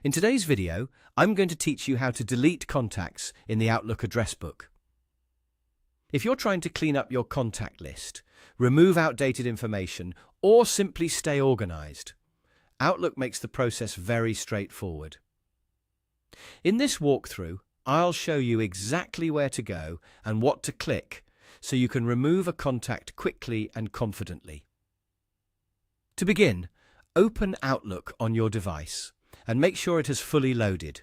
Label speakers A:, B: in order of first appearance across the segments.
A: In today's video, I'm going to teach you how to delete contacts in the Outlook address book. If you're trying to clean up your contact list, remove outdated information, or simply stay organized, Outlook makes the process very straightforward. In this walkthrough, I'll show you exactly where to go and what to click so you can remove a contact quickly and confidently. To begin, open Outlook on your device and make sure it has fully loaded.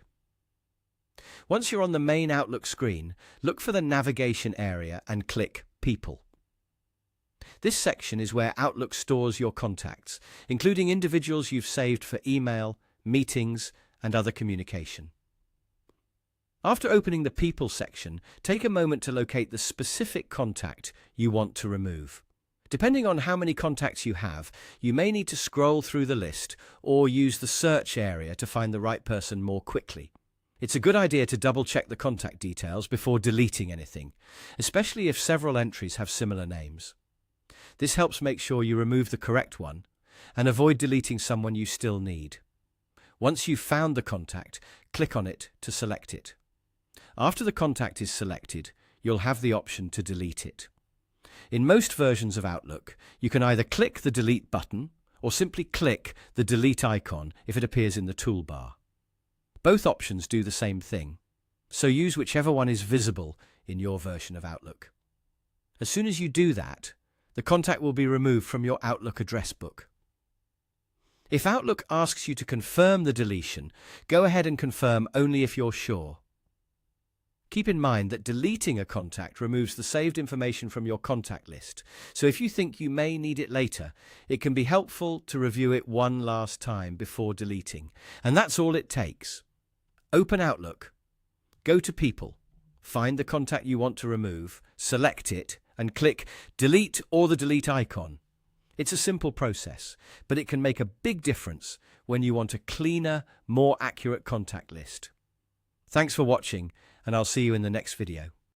A: Once you're on the main Outlook screen, look for the navigation area and click People. This section is where Outlook stores your contacts, including individuals you've saved for email, meetings, and other communication. After opening the People section, take a moment to locate the specific contact you want to remove. Depending on how many contacts you have, you may need to scroll through the list or use the search area to find the right person more quickly. It's a good idea to double-check the contact details before deleting anything, especially if several entries have similar names. This helps make sure you remove the correct one and avoid deleting someone you still need. Once you've found the contact, click on it to select it. After the contact is selected, you'll have the option to delete it. In most versions of Outlook, you can either click the delete button or simply click the delete icon if it appears in the toolbar. Both options do the same thing, so use whichever one is visible in your version of Outlook. As soon as you do that, the contact will be removed from your Outlook address book. If Outlook asks you to confirm the deletion, go ahead and confirm only if you're sure. Keep in mind that deleting a contact removes the saved information from your contact list, so if you think you may need it later, it can be helpful to review it one last time before deleting. And that's all it takes. Open Outlook, go to People, find the contact you want to remove, select it, and click Delete or the delete icon. It's a simple process, but it can make a big difference when you want a cleaner, more accurate contact list. Thanks for watching, and I'll see you in the next video.